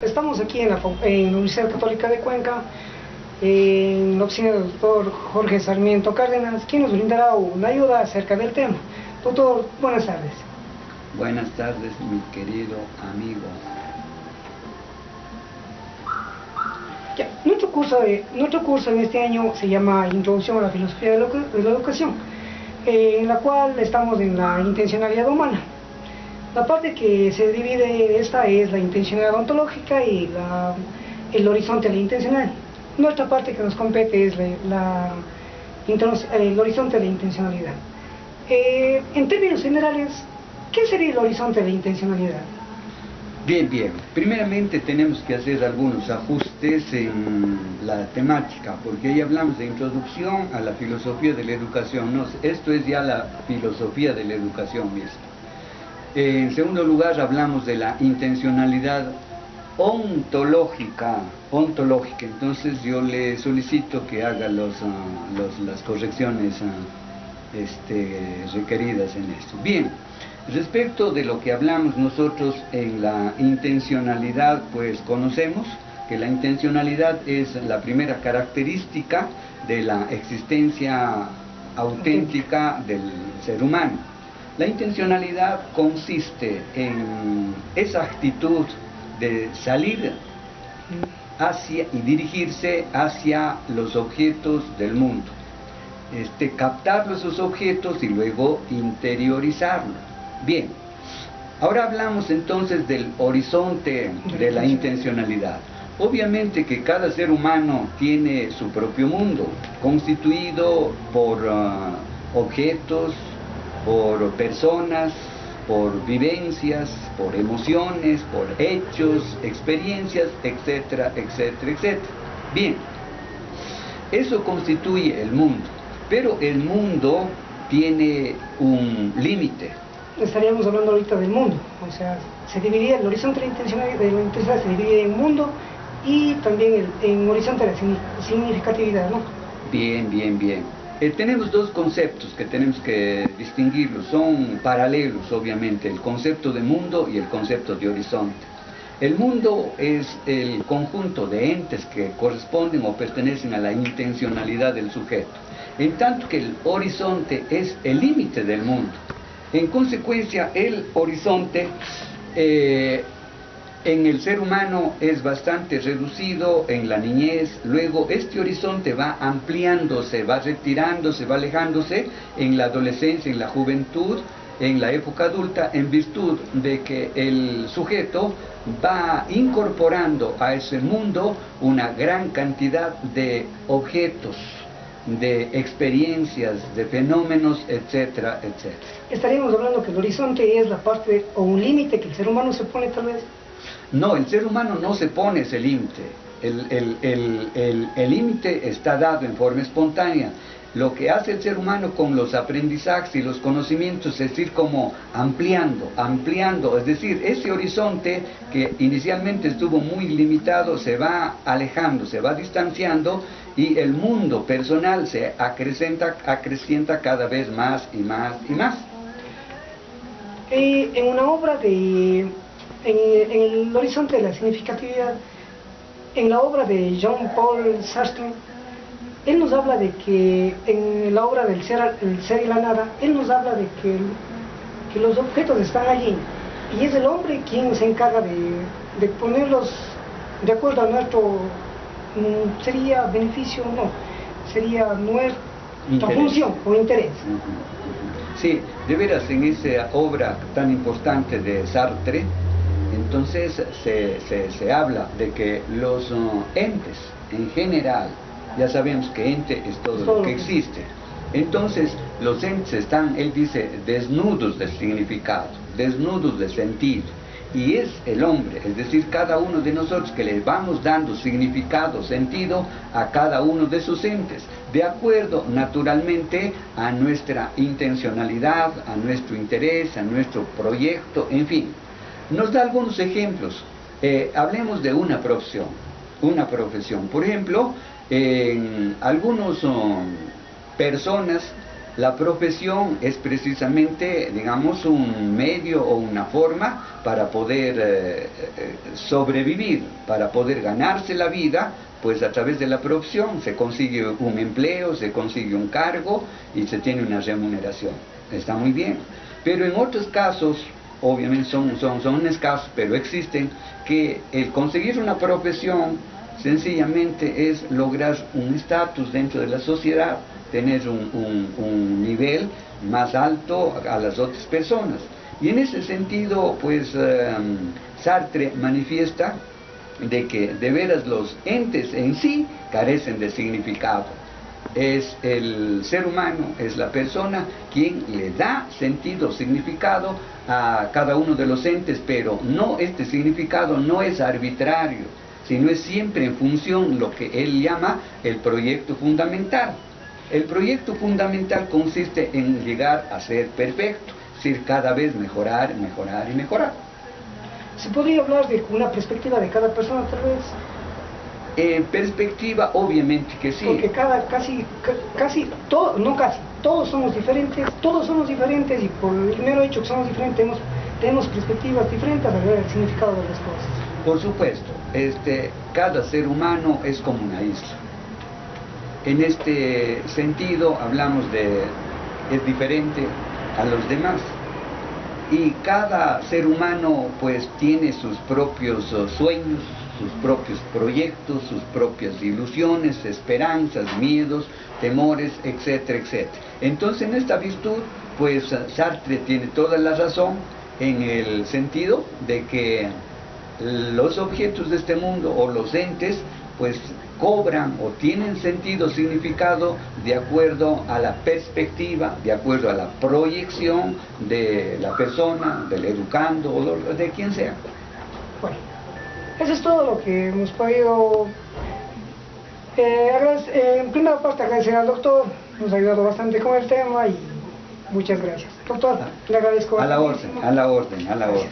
Estamos aquí en la Universidad Católica de Cuenca, en la oficina del doctor Jorge Sarmiento Cárdenas, quien nos brindará una ayuda acerca del tema. Doctor, buenas tardes. Buenas tardes, mi querido amigo. Nuestro curso en este año se llama Introducción a la Filosofía de la Educación, en la cual estamos en la intencionalidad humana. La parte que se divide de esta es la intencionalidad ontológica y el horizonte de la intencionalidad. Nuestra parte que nos compete es el horizonte de la intencionalidad. En términos generales, ¿qué sería el horizonte de la intencionalidad? Bien. Primeramente tenemos que hacer algunos ajustes en la temática, porque ahí hablamos de introducción a la filosofía de la educación. No, esto es ya la filosofía de la educación misma. En segundo lugar, hablamos de la intencionalidad ontológica. Entonces yo le solicito que haga las correcciones requeridas en esto. Bien, respecto de lo que hablamos nosotros en la intencionalidad, pues conocemos que la intencionalidad es la primera característica de la existencia auténtica del ser humano. La intencionalidad consiste en esa actitud de salir hacia y dirigirse hacia los objetos del mundo, captar esos objetos y luego interiorizarlos. Bien, ahora hablamos entonces del horizonte de la intencionalidad. Obviamente que cada ser humano tiene su propio mundo, constituido por objetos, por personas, por vivencias, por emociones, por hechos, experiencias, etcétera. Bien, eso constituye el mundo, pero el mundo tiene un límite. Estaríamos hablando ahorita del mundo, o sea, se dividía el horizonte de la intencionalidad se divide en mundo y también en horizonte de la significatividad, ¿no? Bien. Tenemos dos conceptos que tenemos que distinguirlos, son paralelos obviamente, el concepto de mundo y el concepto de horizonte. El mundo es el conjunto de entes que corresponden o pertenecen a la intencionalidad del sujeto, en tanto que el horizonte es el límite del mundo. En consecuencia, el horizonte en el ser humano es bastante reducido en la niñez, luego este horizonte va ampliándose, va retirándose, va alejándose en la adolescencia, en la juventud, en la época adulta, en virtud de que el sujeto va incorporando a ese mundo una gran cantidad de objetos, de experiencias, de fenómenos, etcétera. Estaríamos hablando que el horizonte es la parte o un límite que el ser humano se pone tal vez. No, el ser humano no se pone ese límite. El límite está dado en forma espontánea. Lo que hace el ser humano con los aprendizajes y los conocimientos es ir como ampliando, es decir, ese horizonte que inicialmente estuvo muy limitado se va alejando, se va distanciando y el mundo personal se acrecienta cada vez más y más. En una obra en el horizonte de la significatividad, en la obra de Jean-Paul Sartre, él nos habla de que en la obra del ser y la nada, él nos habla de que los objetos están allí y es el hombre quien se encarga de ponerlos de acuerdo a nuestro, sería beneficio, no, sería nuestra función o interés. Sí, de veras en esa obra tan importante de Sartre, entonces se habla de que los entes en general, ya sabemos que ente es todo lo que existe, entonces los entes están, él dice, desnudos de significado, desnudos de sentido, y es el hombre, es decir, cada uno de nosotros que le vamos dando significado, sentido a cada uno de sus entes, de acuerdo naturalmente a nuestra intencionalidad, a nuestro interés, a nuestro proyecto, en fin. Nos da algunos ejemplos. Hablemos de una profesión. Por ejemplo, algunas personas La profesión es precisamente, digamos, un medio o una forma para poder sobrevivir, para poder ganarse la vida, pues a través de la profesión se consigue un empleo, se consigue un cargo y se tiene una remuneración. Está muy bien. Pero en otros casos, obviamente son escasos, pero existen, que el conseguir una profesión sencillamente es lograr un estatus dentro de la sociedad, tener un nivel más alto a las otras personas. Y en ese sentido, pues Sartre manifiesta de que de veras los entes en sí carecen de significado. Es el ser humano, es la persona quien le da sentido, significado a cada uno de los entes, pero no, este significado no es arbitrario, sino es siempre en función de lo que él llama el proyecto fundamental. El proyecto fundamental consiste en llegar a ser perfecto, es decir, cada vez mejorar, mejorar y mejorar. ¿Se podría hablar de una perspectiva de cada persona, tal vez? Perspectiva, obviamente que sí. Porque todos somos diferentes y por el mero hecho que somos diferentes tenemos perspectivas diferentes al ver el significado de las cosas. Por supuesto, cada ser humano es como una isla. En este sentido hablamos es diferente a los demás. Y cada ser humano pues tiene sus propios sueños, sus propios proyectos, sus propias ilusiones, esperanzas, miedos, temores, etcétera, etcétera. Entonces en esta virtud pues Sartre tiene toda la razón en el sentido de que los objetos de este mundo o los entes pues cobran o tienen sentido, significado de acuerdo a la perspectiva, de acuerdo a la proyección de la persona, del educando o de quien sea. Bueno, eso es todo lo que hemos podido en primera parte agradecer al doctor, nos ha ayudado bastante con el tema y muchas gracias. Doctor, le agradezco. A la orden. Gracias.